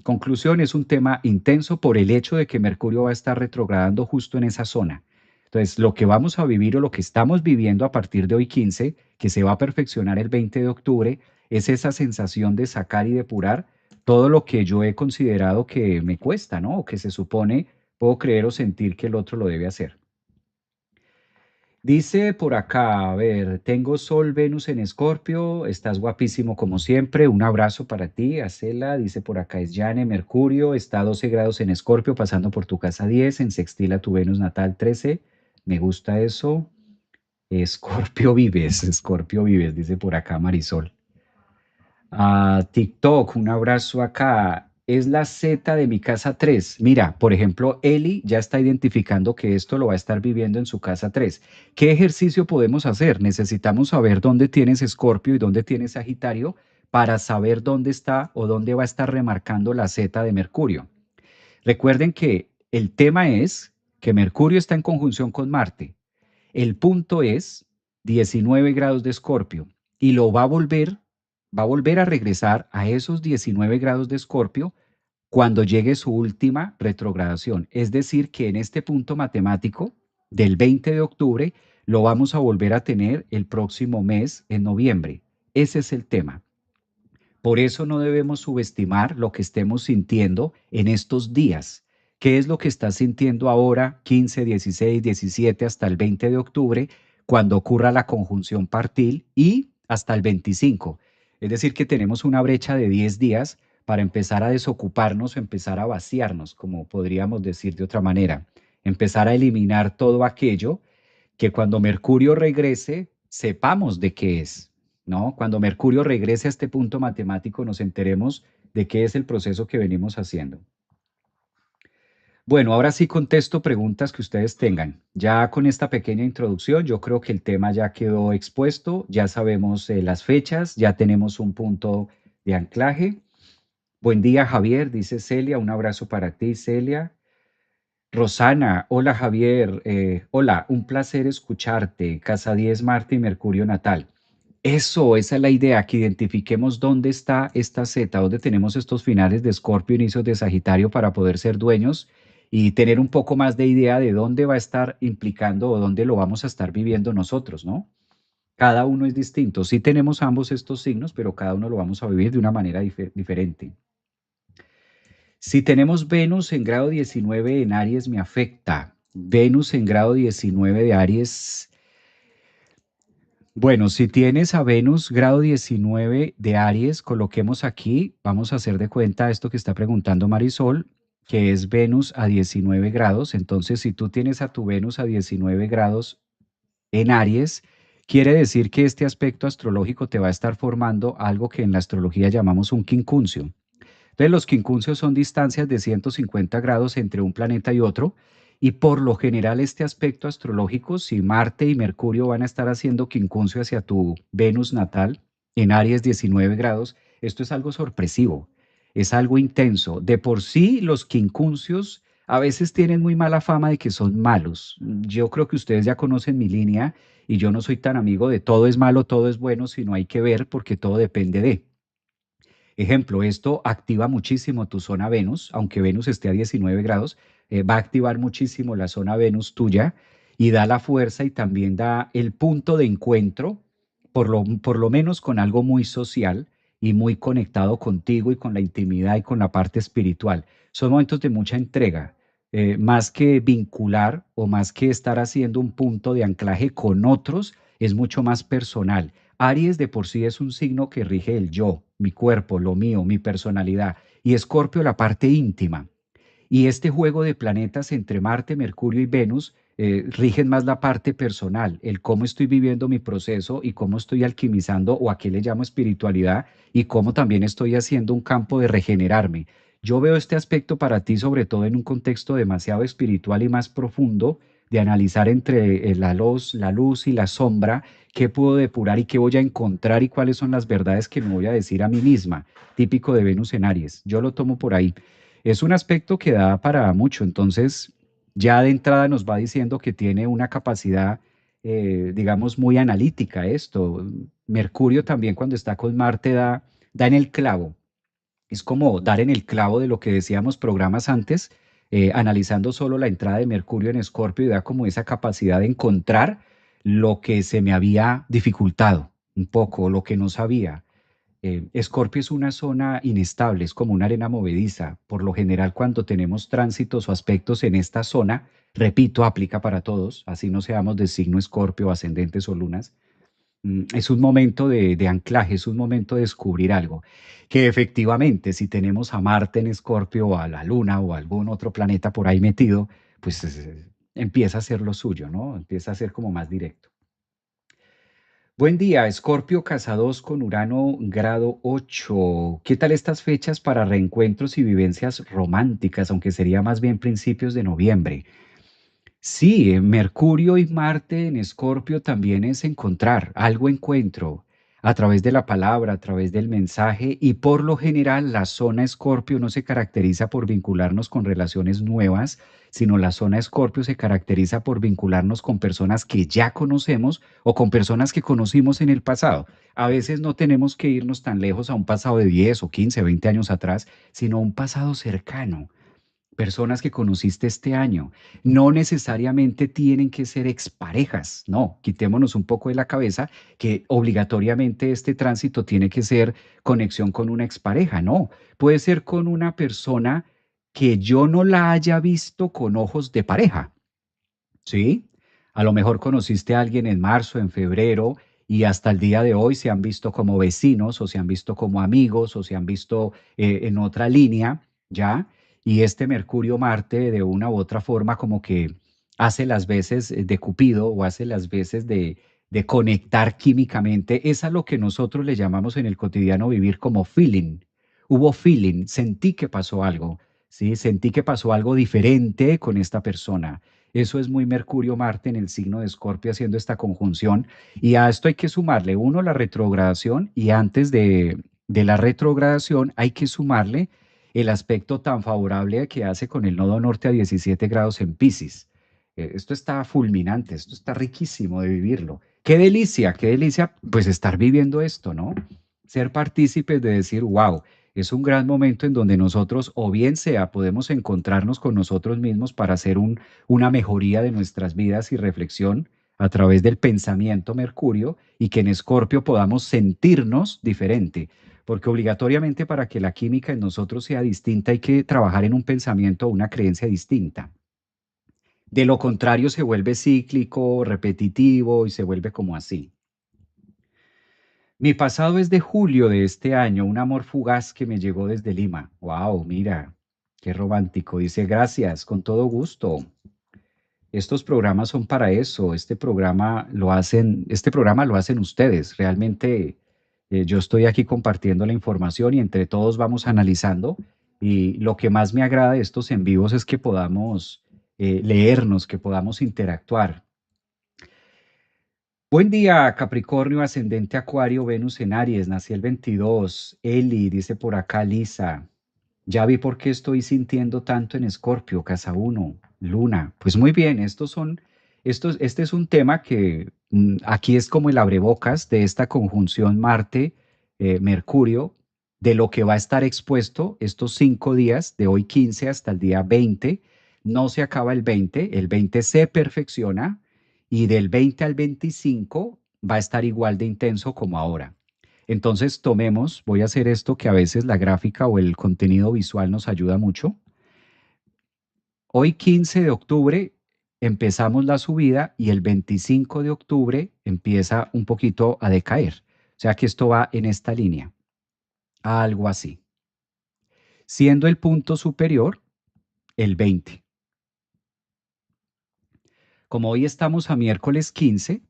Conclusión, es un tema intenso por el hecho de que Mercurio va a estar retrogradando justo en esa zona. Entonces, lo que vamos a vivir o lo que estamos viviendo a partir de hoy 15, que se va a perfeccionar el 20 de octubre, es esa sensación de sacar y depurar todo lo que yo he considerado que me cuesta, ¿no? O que se supone puedo creer o sentir que el otro lo debe hacer. Dice por acá, a ver, tengo Sol, Venus en Escorpio, estás guapísimo como siempre, un abrazo para ti, Acela, dice por acá es Yane, Mercurio, está a 12 grados en Escorpio, pasando por tu casa 10, en sextil a tu Venus natal 13, me gusta eso, Escorpio vives, dice por acá Marisol. TikTok, un abrazo acá. Es la Z de mi casa 3. Mira, por ejemplo, Eli ya está identificando que esto lo va a estar viviendo en su casa 3. ¿Qué ejercicio podemos hacer? Necesitamos saber dónde tienes Escorpio y dónde tienes Sagitario para saber dónde está o dónde va a estar remarcando la Z de Mercurio. Recuerden que el tema es que Mercurio está en conjunción con Marte. El punto es 19 grados de Escorpio y lo va a volver a regresar a esos 19 grados de Escorpio cuando llegue su última retrogradación. Es decir, que en este punto matemático del 20 de octubre lo vamos a volver a tener el próximo mes, en noviembre. Ese es el tema. Por eso no debemos subestimar lo que estemos sintiendo en estos días. ¿Qué es lo que estás sintiendo ahora, 15, 16, 17, hasta el 20 de octubre, cuando ocurra la conjunción partil y hasta el 25? Es decir, que tenemos una brecha de 10 días para empezar a desocuparnos o empezar a vaciarnos, como podríamos decir de otra manera. Empezar a eliminar todo aquello que cuando Mercurio regrese sepamos de qué es, ¿no? Cuando Mercurio regrese a este punto matemático nos enteremos de qué es el proceso que venimos haciendo. Bueno, ahora sí contesto preguntas que ustedes tengan. Ya con esta pequeña introducción, yo creo que el tema ya quedó expuesto, ya sabemos las fechas, ya tenemos un punto de anclaje. Buen día, Javier, dice Celia, un abrazo para ti, Celia. Rosana, hola Javier, hola, un placer escucharte. Casa 10, Marte y Mercurio natal. Eso, esa es la idea, que identifiquemos dónde está esta Z, dónde tenemos estos finales de Escorpio, inicios de Sagitario para poder ser dueños y tener un poco más de idea de dónde va a estar implicando o dónde lo vamos a estar viviendo nosotros, ¿no? Cada uno es distinto. Sí tenemos ambos estos signos, pero cada uno lo vamos a vivir de una manera diferente. Si tenemos Venus en grado 19 en Aries, me afecta. Venus en grado 19 de Aries. Bueno, si tienes a Venus grado 19 de Aries, coloquemos aquí, vamos a hacer de cuenta esto que está preguntando Marisol, que es Venus a 19 grados. Entonces, si tú tienes a tu Venus a 19 grados en Aries, quiere decir que este aspecto astrológico te va a estar formando algo que en la astrología llamamos un quincuncio. Entonces, los quincunциos son distancias de 150 grados entre un planeta y otro, y por lo general este aspecto astrológico, si Marte y Mercurio van a estar haciendo quincuncio hacia tu Venus natal en Aries 19 grados, esto es algo sorpresivo, es algo intenso. De por sí, los quincuncios a veces tienen muy mala fama de que son malos. Yo creo que ustedes ya conocen mi línea y yo no soy tan amigo de todo es malo, todo es bueno, sino hay que ver porque todo depende de. Ejemplo, esto activa muchísimo tu zona Venus, aunque Venus esté a 19 grados, va a activar muchísimo la zona Venus tuya y da la fuerza y también da el punto de encuentro, por lo menos con algo muy social y muy conectado contigo y con la intimidad y con la parte espiritual. Son momentos de mucha entrega, más que vincular o más que estar haciendo un punto de anclaje con otros, es mucho más personal. Aries de por sí es un signo que rige el yo, mi cuerpo, lo mío, mi personalidad, y Escorpio la parte íntima. Y este juego de planetas entre Marte, Mercurio y Venus rigen más la parte personal, el cómo estoy viviendo mi proceso y cómo estoy alquimizando o a qué le llamo espiritualidad y cómo también estoy haciendo un campo de regenerarme. Yo veo este aspecto para ti sobre todo en un contexto demasiado espiritual y más profundo de analizar entre la luz y la sombra, qué puedo depurar y qué voy a encontrar y cuáles son las verdades que me voy a decir a mí misma, típico de Venus en Aries. Yo lo tomo por ahí. Es un aspecto que da para mucho, entonces ya de entrada nos va diciendo que tiene una capacidad, digamos, muy analítica esto. Mercurio también cuando está con Marte da en el clavo. Es como dar en el clavo de lo que decíamos programas antes, analizando solo la entrada de Mercurio en Escorpio y da como esa capacidad de encontrar lo que se me había dificultado un poco, lo que no sabía. Escorpio es una zona inestable, es como una arena movediza. Por lo general, cuando tenemos tránsitos o aspectos en esta zona, repito, aplica para todos, así no seamos de signo Escorpio, ascendentes o lunas, es un momento de anclaje, es un momento de descubrir algo. Que efectivamente, si tenemos a Marte en Escorpio o a la Luna o a algún otro planeta por ahí metido, pues empieza a ser lo suyo, ¿no? Empieza a ser como más directo. Buen día, Escorpio Casa 2 con Urano grado 8. ¿Qué tal estas fechas para reencuentros y vivencias románticas, aunque sería más bien principios de noviembre? Sí, Mercurio y Marte en Escorpio también es encontrar, algo encuentro a través de la palabra, a través del mensaje y por lo general la zona Escorpio no se caracteriza por vincularnos con relaciones nuevas, sino la zona Escorpio se caracteriza por vincularnos con personas que ya conocemos o con personas que conocimos en el pasado. A veces no tenemos que irnos tan lejos a un pasado de 10 o 15, 20 años atrás, sino a un pasado cercano, personas que conociste este año. No necesariamente tienen que ser exparejas, no, quitémonos un poco de la cabeza que obligatoriamente este tránsito tiene que ser conexión con una expareja, no, puede ser con una persona que yo no la haya visto con ojos de pareja, ¿sí? A lo mejor conociste a alguien en marzo, en febrero, y hasta el día de hoy se han visto como vecinos o se han visto como amigos o se han visto en otra línea, ¿ya? Y este Mercurio-Marte de una u otra forma como que hace las veces de Cupido o hace las veces de conectar químicamente. Es a lo que nosotros le llamamos en el cotidiano vivir como feeling. Hubo feeling, sentí que pasó algo. ¿sí? Sentí que pasó algo diferente con esta persona. Eso es muy Mercurio-Marte en el signo de Escorpio haciendo esta conjunción. Y a esto hay que sumarle, uno, la retrogradación y antes de la retrogradación hay que sumarle el aspecto tan favorable que hace con el nodo norte a 17 grados en Piscis. Esto está fulminante, esto está riquísimo de vivirlo. Qué delicia, pues estar viviendo esto, ¿no? Ser partícipes de decir, wow, es un gran momento en donde nosotros, o bien sea, podemos encontrarnos con nosotros mismos para hacer una mejoría de nuestras vidas y reflexión a través del pensamiento Mercurio y que en Escorpio podamos sentirnos diferente, porque obligatoriamente para que la química en nosotros sea distinta hay que trabajar en un pensamiento o una creencia distinta. De lo contrario se vuelve cíclico, repetitivo y se vuelve como así. Mi pasado es de julio de este año, un amor fugaz que me llegó desde Lima. Wow, mira, qué romántico. Dice, gracias, con todo gusto. Estos programas son para eso. Este programa lo hacen ustedes. Realmente yo estoy aquí compartiendo la información y entre todos vamos analizando. Y lo que más me agrada de estos en vivos es que podamos leernos, que podamos interactuar. Buen día, Capricornio, ascendente Acuario, Venus en Aries, nací el 22. Eli, dice por acá Lisa. Ya vi por qué estoy sintiendo tanto en Escorpio, casa uno, Luna. Pues muy bien, este es un tema que aquí es como el abrebocas de esta conjunción Marte-Mercurio, de lo que va a estar expuesto estos 5 días, de hoy 15 hasta el día 20. No se acaba el 20 se perfecciona y del 20 al 25 va a estar igual de intenso como ahora. Entonces tomemos, voy a hacer esto que a veces la gráfica o el contenido visual nos ayuda mucho. Hoy 15 de octubre empezamos la subida y el 25 de octubre empieza un poquito a decaer. O sea que esto va en esta línea, algo así. Siendo el punto superior el 20. Como hoy estamos a miércoles 15,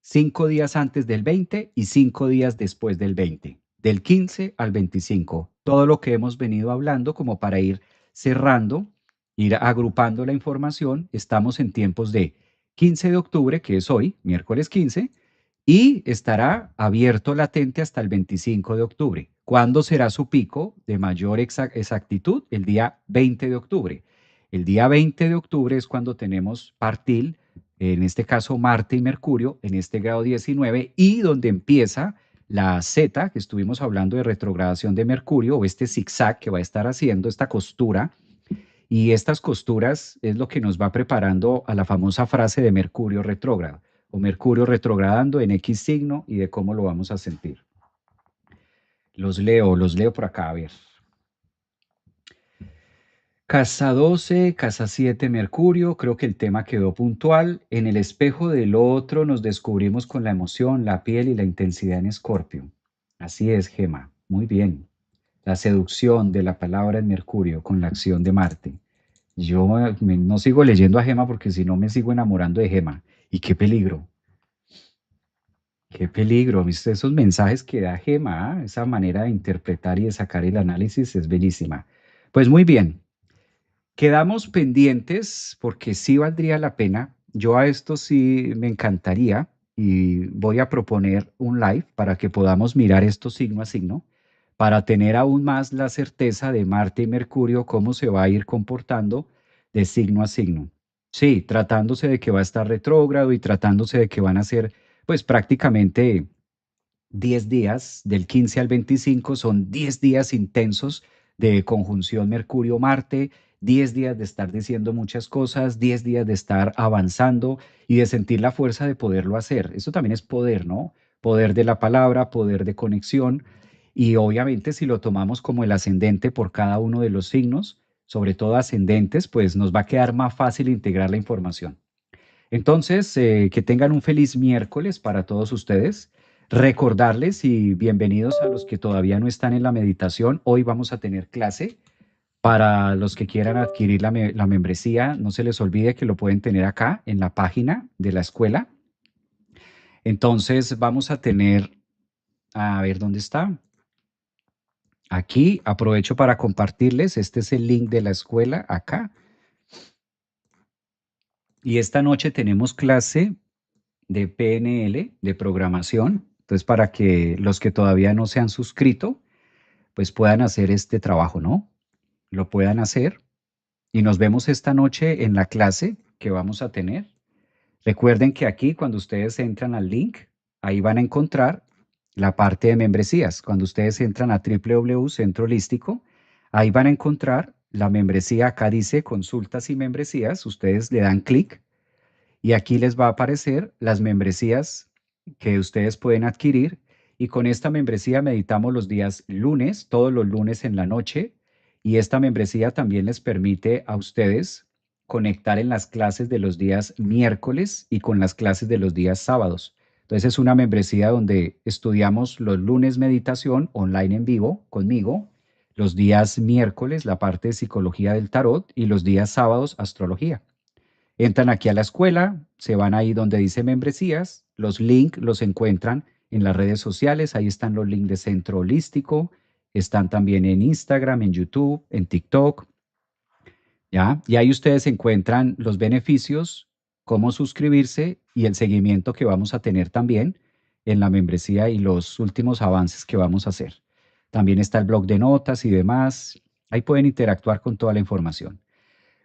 5 días antes del 20 y 5 días después del 20, del 15 al 25. Todo lo que hemos venido hablando como para ir cerrando, ir agrupando la información, estamos en tiempos de 15 de octubre, que es hoy, miércoles 15, y estará abierto latente hasta el 25 de octubre. ¿Cuándo será su pico de mayor exactitud? El día 20 de octubre. El día 20 de octubre es cuando tenemos partil, en este caso Marte y Mercurio, en este grado 19, y donde empieza la Z, que estuvimos hablando de retrogradación de Mercurio, o este zigzag que va a estar haciendo, esta costura, y estas costuras es lo que nos va preparando a la famosa frase de Mercurio retrógrado, o Mercurio retrogradando en X signo y de cómo lo vamos a sentir. Los leo por acá, a ver. Casa 12, casa 7, Mercurio, creo que el tema quedó puntual. En el espejo del otro nos descubrimos con la emoción, la piel y la intensidad en Escorpio. Así es, Gema. Muy bien. La seducción de la palabra en Mercurio con la acción de Marte. Yo no sigo leyendo a Gema porque si no me sigo enamorando de Gema. Y qué peligro, qué peligro. ¿Viste esos mensajes que da Gema? Esa manera de interpretar y de sacar el análisis es bellísima. Pues muy bien. Quedamos pendientes porque sí valdría la pena. Yo a esto sí me encantaría y voy a proponer un live para que podamos mirar esto signo a signo, para tener aún más la certeza de Marte y Mercurio, cómo se va a ir comportando de signo a signo. Sí, tratándose de que va a estar retrógrado y tratándose de que van a ser pues prácticamente 10 días, del 15 al 25, son 10 días intensos de conjunción Mercurio-Marte, 10 días de estar diciendo muchas cosas, 10 días de estar avanzando y de sentir la fuerza de poderlo hacer. Eso también es poder, ¿no? Poder de la palabra, poder de conexión. Y obviamente si lo tomamos como el ascendente por cada uno de los signos, sobre todo ascendentes, pues nos va a quedar más fácil integrar la información. Entonces, que tengan un feliz miércoles para todos ustedes. Recordarles y bienvenidos a los que todavía no están en la meditación. Hoy vamos a tener clase. Para los que quieran adquirir la membresía, no se les olvide que lo pueden tener acá en la página de la escuela. Entonces, vamos a tener, a ver dónde está. Aquí aprovecho para compartirles, este es el link de la escuela acá. Y esta noche tenemos clase de PNL, de programación. Entonces, para que los que todavía no se han suscrito, pues puedan hacer este trabajo, ¿no? Lo puedan hacer. Y nos vemos esta noche en la clase que vamos a tener. Recuerden que aquí, cuando ustedes entran al link, ahí van a encontrar la parte de membresías. Cuando ustedes entran a www.centro holístico, ahí van a encontrar la membresía. Acá dice consultas y membresías. Ustedes le dan clic y aquí les va a aparecer las membresías que ustedes pueden adquirir. Y con esta membresía meditamos los días lunes, todos los lunes en la noche. Y esta membresía también les permite a ustedes conectar en las clases de los días miércoles y con las clases de los días sábados. Entonces es una membresía donde estudiamos los lunes meditación online en vivo conmigo, los días miércoles la parte de psicología del tarot y los días sábados astrología. Entran aquí a la escuela, se van ahí donde dice membresías, los links los encuentran en las redes sociales, ahí están los links de Centro Holístico, están también en Instagram, en YouTube, en TikTok, ¿ya? Y ahí ustedes encuentran los beneficios, cómo suscribirse y el seguimiento que vamos a tener también en la membresía y los últimos avances que vamos a hacer. También está el blog de notas y demás. Ahí pueden interactuar con toda la información.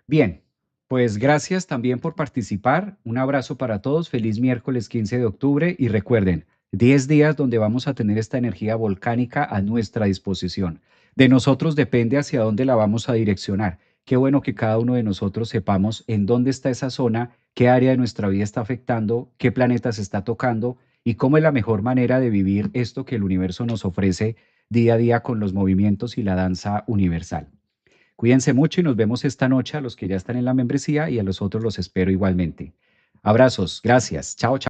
Bien, pues gracias también por participar. Un abrazo para todos. Feliz miércoles 15 de octubre y recuerden, 10 días donde vamos a tener esta energía volcánica a nuestra disposición. De nosotros depende hacia dónde la vamos a direccionar. Qué bueno que cada uno de nosotros sepamos en dónde está esa zona, qué área de nuestra vida está afectando, qué planeta se está tocando y cómo es la mejor manera de vivir esto que el universo nos ofrece día a día con los movimientos y la danza universal. Cuídense mucho y nos vemos esta noche a los que ya están en la membresía y a los otros los espero igualmente. Abrazos, gracias. Chao, chao.